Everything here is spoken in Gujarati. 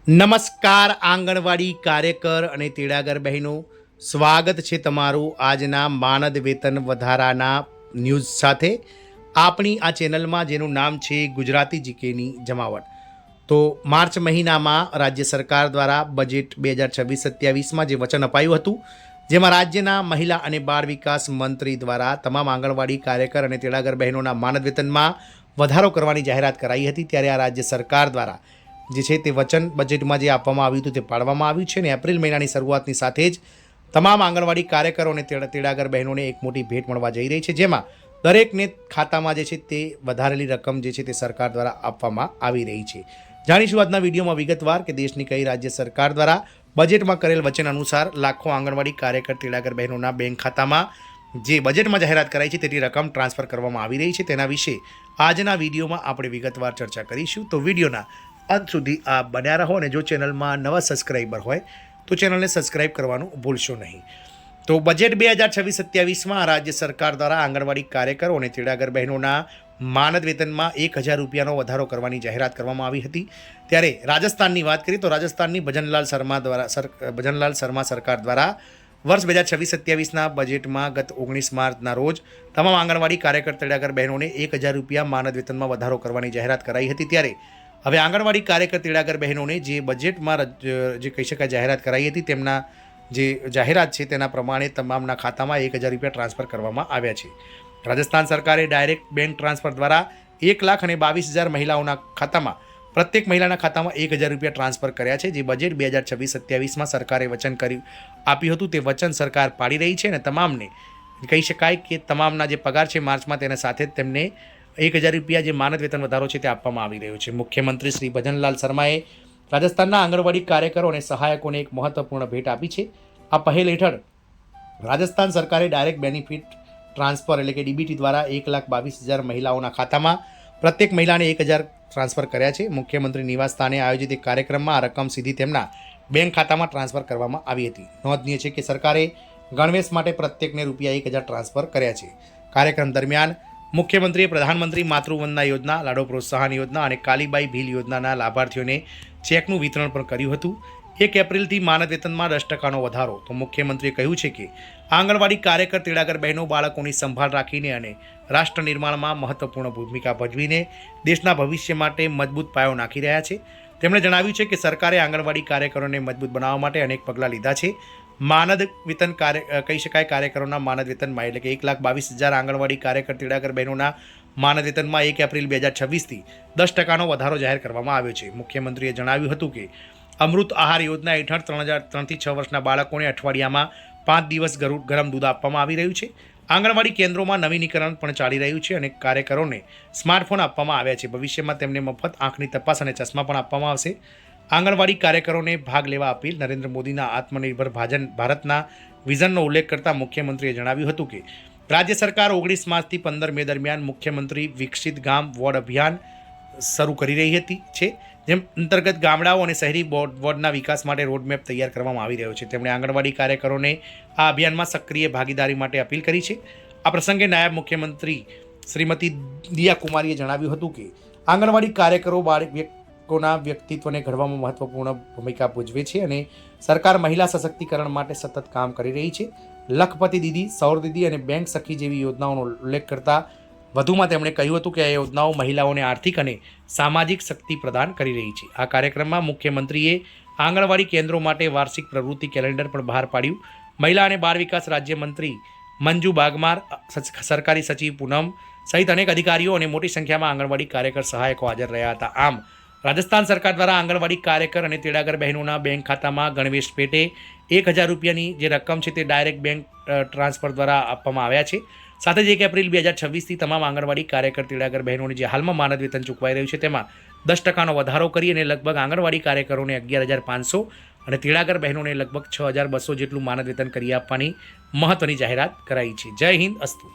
નમસ્કાર આંગણવાડી કાર્યકર અને તેડાગર બહેનો, સ્વાગત છે તમારું આજના માનદ વેતન વધારાના ન્યૂઝ સાથે આપણી આ ચેનલમાં, જેનું નામ છે ગુજરાતી જીકેની જમાવટ. તો માર્ચ મહિનામાં રાજ્ય સરકાર દ્વારા બજેટ 2026-27માં જે વચન અપાયું હતું, જેમાં રાજ્યના મહિલા અને બાળ વિકાસ મંત્રી દ્વારા તમામ આંગણવાડી કાર્યકર અને તેડાગર બહેનોના માનદ વેતનમાં વધારો કરવાની જાહેરાત કરાઈ હતી. ત્યારે આ રાજ્ય સરકાર દ્વારા જે છે તે વચન બજેટમાં જે આપવામાં આવ્યું હતું તે પાડવામાં આવ્યું છે. અને એપ્રિલ મહિનાની શરૂઆતની સાથે જ તમામ આંગણવાડી કાર્યકરો અને તેડાગર બહેનોને એક મોટી ભેટ મળવા જઈ રહી છે, જેમાં દરેકને ખાતામાં જે છે તે વધારેલી રકમ જે છે તે સરકાર દ્વારા આપવામાં આવી રહી છે. જાણીશું આજના વિડીયોમાં વિગતવાર કે દેશની કઈ રાજ્ય સરકાર દ્વારા બજેટમાં કરેલ વચન અનુસાર લાખો આંગણવાડી કાર્યકર તેડાગર બહેનોના બેંક ખાતામાં જે બજેટમાં જાહેરાત કરાઈ છે તેની રકમ ટ્રાન્સફર કરવામાં આવી રહી છે. તેના વિશે આજના વિડીયોમાં આપણે વિગતવાર ચર્ચા કરીશું. તો વિડીયોના અંત સુધી આપ બન્યા રહો, અને જો ચેનલમાં નવા સબસ્ક્રાઈબર હોય તો ચેનલને સબસ્ક્રાઈબ કરવાનું ભૂલશો નહીં. તો બજેટ 2026-27માં રાજ્ય સરકાર દ્વારા આંગણવાડી કાર્યકરો અને તેડાગર બહેનોના માનદ વેતનમાં 1000 રૂપિયાનો વધારો કરવાની જાહેરાત કરવામાં આવી હતી. ત્યારે રાજસ્થાનની વાત કરીએ તો રાજસ્થાનની ભજનલાલ શર્મા સરકાર દ્વારા વર્ષ 2026-27ના બજેટમાં ગત 19 માર્ચના રોજ તમામ આંગણવાડી કાર્યકર તેડાગર બહેનોને 1000 રૂપિયા માનદ વેતનમાં વધારો કરવાની જાહેરાત કરાઈ હતી. ત્યારે હવે આંગણવાડી કાર્યકર તેડાગર બહેનોને જે બજેટમાં જે કહી શકાય જાહેરાત કરાઈ હતી, તેમના જે જાહેરાત છે તેના પ્રમાણે તમામના ખાતામાં 1000 રૂપિયા ટ્રાન્સફર કરવામાં આવ્યા છે. રાજસ્થાન સરકારે ડાયરેક્ટ બેંક ટ્રાન્સફર દ્વારા 1,22,000 મહિલાઓના ખાતામાં પ્રત્યેક મહિલાના ખાતામાં 1000 રૂપિયા ટ્રાન્સફર કર્યા છે. જે બજેટ 2026-27માં સરકારે વચન આપ્યું હતું તે વચન સરકાર પાડી રહી છે, અને તમામને કહી શકાય કે તમામના જે પગાર છે માર્ચમાં તેના સાથે જ તેમને 1000 રૂપિયા જે માનદ વેતન વધારો છે તે આપવામાં આવી રહ્યો છે. મુખ્યમંત્રી શ્રી ભજનલાલ શર્માએ રાજસ્થાનના આંગણવાડી કાર્યકરો અને સહાયકોને એક મહત્વપૂર્ણ ભેટ આપી છે. આ પહેલ હેઠળ રાજસ્થાન સરકારે ડાયરેક્ટ બેનિફિટ ટ્રાન્સફર એટલે કે ડીબીટી દ્વારા 1,22,000 મહિલાઓના ખાતામાં પ્રત્યેક મહિલાને 1000 ટ્રાન્સફર કર્યા છે. મુખ્યમંત્રી નિવાસ સ્થાને આયોજિત એક કાર્યક્રમમાં આ રકમ સીધી તેમના બેંક ખાતામાં ટ્રાન્સફર કરવામાં આવી હતી. નોંધનીય છે કે સરકારે ગણવેશ માટે પ્રત્યેકને રૂપિયા 1000 ટ્રાન્સફર કર્યા છે. કાર્યક્રમ દરમિયાન મુખ્યમંત્રીએ પ્રધાનમંત્રી માતૃવંદના યોજના, લાડો પ્રોત્સાહન યોજના અને કાલીબાઈ ભીલ યોજનાના લાભાર્થીઓને ચેકનું વિતરણ પણ કર્યું હતું. 1 એપ્રિલથી માનદ વેતનમાં 10% વધારો. તો મુખ્યમંત્રીએ કહ્યું છે કે આંગણવાડી કાર્યકર તેડાગર બહેનો બાળકોની સંભાળ રાખીને અને રાષ્ટ્ર નિર્માણમાં મહત્વપૂર્ણ ભૂમિકા ભજવીને દેશના ભવિષ્ય માટે મજબૂત પાયો નાખી રહ્યા છે. તેમણે જણાવ્યું છે કે સરકારે આંગણવાડી કાર્યકરોને મજબૂત બનાવવા માટે અનેક પગલાં લીધા છે. માનદ વેતન કહી શકાય કાર્યકરોના માનદ વેતનમાં એટલે કે 1,22,000 આંગણવાડી કાર્યકર તેડાગર બહેનોના માનદ વેતનમાં 1 એપ્રિલ 2026થી 10%નો વધારો જાહેર કરવામાં આવ્યો છે. મુખ્યમંત્રીએ જણાવ્યું હતું કે અમૃત આહાર યોજના હેઠળ 3 થી 6 વર્ષના બાળકોને અઠવાડિયામાં 5 દિવસ ગરમ દૂધ આપવામાં આવી રહ્યું છે. આંગણવાડી કેન્દ્રોમાં નવીનીકરણ પણ ચાલી રહ્યું છે અને કાર્યકરોને સ્માર્ટફોન આપવામાં આવ્યા છે. ભવિષ્યમાં તેમને મફત આંખની તપાસ અને ચશ્મા પણ આપવામાં આવશે. આંગણવાડી કાર્યકરોને ભાગ લેવા અપીલ. નરેન્દ્ર મોદીના આત્મનિર્ભર ભારતના વિઝનનો ઉલ્લેખ કરતા મુખ્યમંત્રીએ જણાવ્યું હતું કે રાજ્ય સરકાર 19 માર્ચથી 15 મે દરમિયાન મુખ્યમંત્રી વિકસિત ગામ વોર્ડ અભિયાન શરૂ કરી રહી છે, જેમ અંતર્ગત ગામડાઓ અને શહેરી વોર્ડના વિકાસ માટે રોડમેપ તૈયાર કરવામાં આવી રહ્યો છે. તેમણે આંગણવાડી કાર્યકરોને આ અભિયાનમાં સક્રિય ભાગીદારી માટે અપીલ કરી છે. આ પ્રસંગે નાયબ મુખ્યમંત્રી શ્રીમતી દિયા કુમારીએ જણાવ્યું હતું કે આંગણવાડી કાર્યકરો બાળકોના વ્યક્તિત્વને ઘડવામાં મહત્વપૂર્ણ ભૂમિકા ભજવે છે અને સરકાર મહિલા સશક્તિકરણ માટે સતત કામ કરી રહી છે. લખપતિ દીદી, સૌર દીદી અને બેંક સખી જેવી યોજનાઓનો ઉલ્લેખ કરતા વધુમાં તેમણે કહ્યું હતું કે આ યોજનાઓ મહિલાઓને આર્થિક અને સામાજિક શક્તિ પ્રદાન કરી રહી છે. આ કાર્યક્રમમાં મુખ્યમંત્રીએ આંગણવાડી કેન્દ્રો માટે વાર્ષિક પ્રવૃત્તિ કેલેન્ડર પણ બહાર પાડ્યું. મહિલા અને બાળ વિકાસ રાજ્યમંત્રી મંજુ બાગમાર, સરકારી સચિવ પૂનમ સહિત અનેક અધિકારીઓ અને મોટી સંખ્યામાં આંગણવાડી કાર્યકર સહાયકો હાજર રહ્યા હતા. આમ રાજસ્થાન સરકાર દ્વારા આંગણવાડી કાર્યકર અને તેડાગર બહેનોના બેંક ખાતામાં ગણવેશ પેટે 1000 રૂપિયાની જે રકમ છે તે ડાયરેક્ટ બેંક ટ્રાન્સફર દ્વારા આપવામાં આવ્યા છે. સાથે જ 1 એપ્રિલ 2026થી તમામ આંગણવાડી કાર્યકર તેડાગર બહેનોને જે હાલમાં માનદ વેતન ચૂકવાઈ રહ્યું છે તેમાં 10%નો વધારો કરી અને લગભગ આંગણવાડી કાર્યકરોને 11,500 અને તેડાગર બહેનોને લગભગ 6,200 જેટલું માનદ વેતન કરી આપવાની મહત્વની જાહેરાત કરાઈ છે. જય હિન્દ, અસ્તુ.